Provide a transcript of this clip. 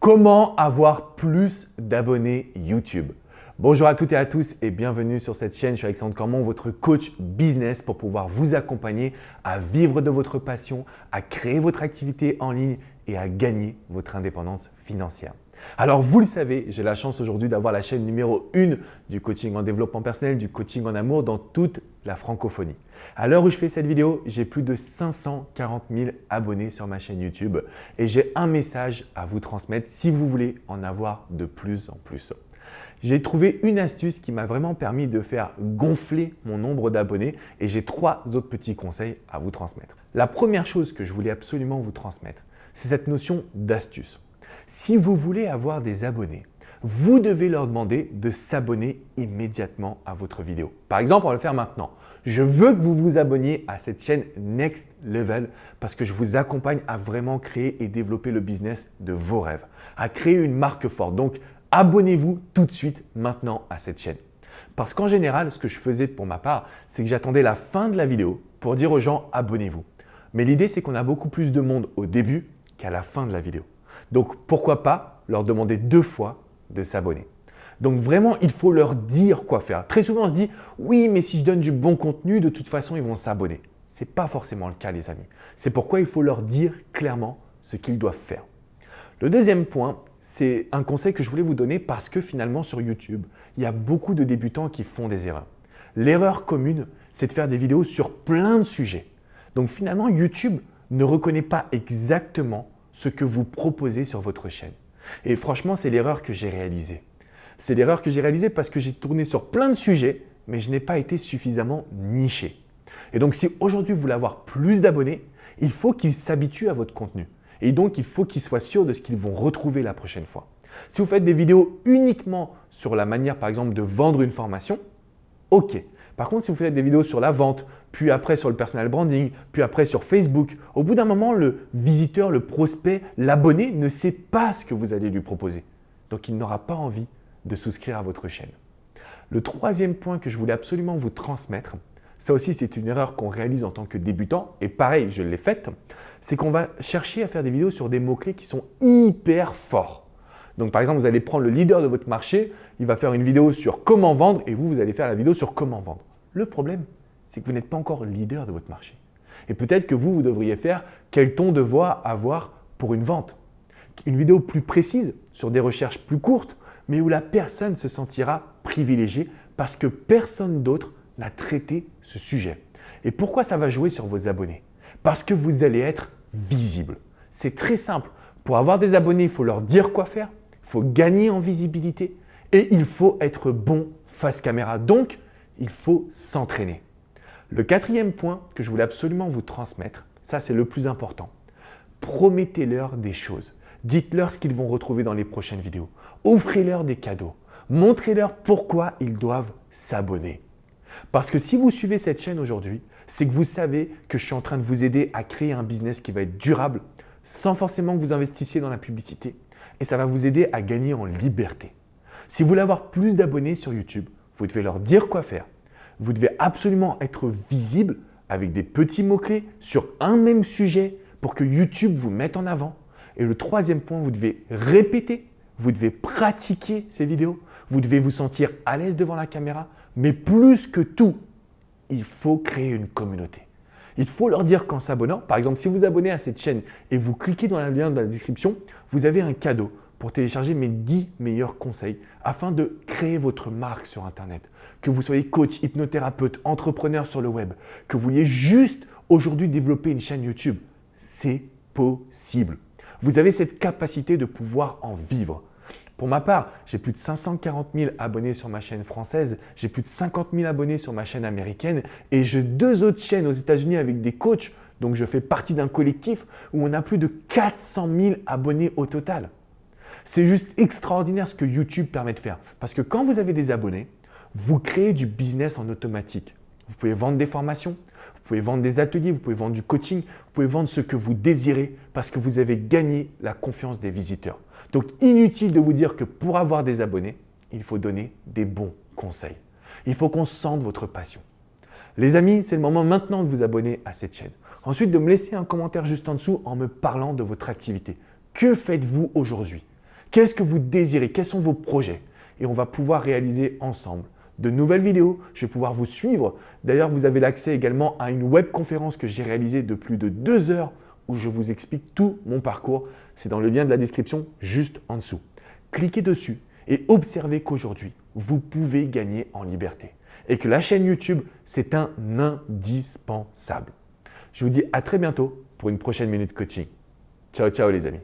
Comment avoir plus d'abonnés YouTube? Bonjour à toutes et à tous et bienvenue sur cette chaîne. Je suis Alexandre Cormon, votre coach business pour pouvoir vous accompagner à vivre de votre passion, à créer votre activité en ligne et à gagner votre indépendance financière. Alors vous le savez, j'ai la chance aujourd'hui d'avoir la chaîne numéro 1 du coaching en développement personnel, du coaching en amour dans toute la francophonie. À l'heure où je fais cette vidéo, j'ai plus de 540 000 abonnés sur ma chaîne YouTube et j'ai un message à vous transmettre si vous voulez en avoir de plus en plus. J'ai trouvé une astuce qui m'a vraiment permis de faire gonfler mon nombre d'abonnés et j'ai 3 autres petits conseils à vous transmettre. La première chose que je voulais absolument vous transmettre, c'est cette notion d'astuce. Si vous voulez avoir des abonnés, vous devez leur demander de s'abonner immédiatement à votre vidéo. Par exemple, on va le faire maintenant. Je veux que vous vous abonniez à cette chaîne Next Level parce que je vous accompagne à vraiment créer et développer le business de vos rêves, à créer une marque forte. Donc, abonnez-vous tout de suite maintenant à cette chaîne. Parce qu'en général, ce que je faisais pour ma part, c'est que j'attendais la fin de la vidéo pour dire aux gens abonnez-vous. Mais l'idée, c'est qu'on a beaucoup plus de monde au début qu'à la fin de la vidéo. Donc, pourquoi pas leur demander 2 fois de s'abonner. Donc, vraiment, il faut leur dire quoi faire. Très souvent, on se dit « oui, mais si je donne du bon contenu, de toute façon, ils vont s'abonner ». Ce n'est pas forcément le cas, les amis. C'est pourquoi il faut leur dire clairement ce qu'ils doivent faire. Le deuxième point, c'est un conseil que je voulais vous donner parce que finalement, sur YouTube, il y a beaucoup de débutants qui font des erreurs. L'erreur commune, c'est de faire des vidéos sur plein de sujets. Donc, finalement, YouTube ne reconnaît pas exactement ce que vous proposez sur votre chaîne. Et franchement, c'est l'erreur que j'ai réalisée. C'est l'erreur que j'ai réalisée parce que j'ai tourné sur plein de sujets, mais je n'ai pas été suffisamment niché. Et donc, si aujourd'hui vous voulez avoir plus d'abonnés, il faut qu'ils s'habituent à votre contenu. Et donc, il faut qu'ils soient sûrs de ce qu'ils vont retrouver la prochaine fois. Si vous faites des vidéos uniquement sur la manière, par exemple, de vendre une formation, ok. Par contre, si vous faites des vidéos sur la vente, puis après sur le personal branding, puis après sur Facebook, au bout d'un moment, le visiteur, le prospect, l'abonné ne sait pas ce que vous allez lui proposer. Donc, il n'aura pas envie de souscrire à votre chaîne. Le troisième point que je voulais absolument vous transmettre, ça aussi c'est une erreur qu'on réalise en tant que débutant, et pareil, je l'ai faite, c'est qu'on va chercher à faire des vidéos sur des mots-clés qui sont hyper forts. Donc, par exemple, vous allez prendre le leader de votre marché, il va faire une vidéo sur comment vendre et vous allez faire la vidéo sur comment vendre. Le problème, c'est que vous n'êtes pas encore leader de votre marché. Et peut-être que vous devriez faire quel ton de voix avoir pour une vente. Une vidéo plus précise sur des recherches plus courtes, mais où la personne se sentira privilégiée parce que personne d'autre n'a traité ce sujet. Et pourquoi ça va jouer sur vos abonnés? Parce que vous allez être visible. C'est très simple. Pour avoir des abonnés, il faut leur dire quoi faire. Il faut gagner en visibilité et il faut être bon face caméra. Donc, il faut s'entraîner. Le quatrième point que je voulais absolument vous transmettre, ça c'est le plus important. Promettez-leur des choses. Dites-leur ce qu'ils vont retrouver dans les prochaines vidéos. Offrez-leur des cadeaux. Montrez-leur pourquoi ils doivent s'abonner. Parce que si vous suivez cette chaîne aujourd'hui, c'est que vous savez que je suis en train de vous aider à créer un business qui va être durable sans forcément que vous investissiez dans la publicité. Et ça va vous aider à gagner en liberté. Si vous voulez avoir plus d'abonnés sur YouTube, vous devez leur dire quoi faire. Vous devez absolument être visible avec des petits mots-clés sur un même sujet pour que YouTube vous mette en avant. Et le troisième point, vous devez répéter, vous devez pratiquer ces vidéos, vous devez vous sentir à l'aise devant la caméra, mais plus que tout, il faut créer une communauté. Il faut leur dire qu'en s'abonnant, par exemple, si vous vous abonnez à cette chaîne et vous cliquez dans le lien de la description, vous avez un cadeau pour télécharger mes 10 meilleurs conseils afin de créer votre marque sur Internet. Que vous soyez coach, hypnothérapeute, entrepreneur sur le web, que vous vouliez juste aujourd'hui développer une chaîne YouTube, c'est possible. Vous avez cette capacité de pouvoir en vivre. Pour ma part, j'ai plus de 540 000 abonnés sur ma chaîne française, j'ai plus de 50 000 abonnés sur ma chaîne américaine et j'ai 2 autres chaînes aux États-Unis avec des coachs. Donc, je fais partie d'un collectif où on a plus de 400 000 abonnés au total. C'est juste extraordinaire ce que YouTube permet de faire. Parce que quand vous avez des abonnés, vous créez du business en automatique. Vous pouvez vendre des formations, vous pouvez vendre des ateliers, vous pouvez vendre du coaching, vous pouvez vendre ce que vous désirez parce que vous avez gagné la confiance des visiteurs. Donc, inutile de vous dire que pour avoir des abonnés, il faut donner des bons conseils. Il faut qu'on sente votre passion. Les amis, c'est le moment maintenant de vous abonner à cette chaîne. Ensuite, de me laisser un commentaire juste en dessous en me parlant de votre activité. Que faites-vous aujourd'hui? Qu'est-ce que vous désirez? Quels sont vos projets? Et on va pouvoir réaliser ensemble de nouvelles vidéos. Je vais pouvoir vous suivre. D'ailleurs, vous avez l'accès également à une webconférence que j'ai réalisée de plus de 2 heures où je vous explique tout mon parcours. C'est dans le lien de la description juste en dessous. Cliquez dessus et observez qu'aujourd'hui, vous pouvez gagner en liberté et que la chaîne YouTube, c'est un indispensable. Je vous dis à très bientôt pour une prochaine minute coaching. Ciao, ciao les amis.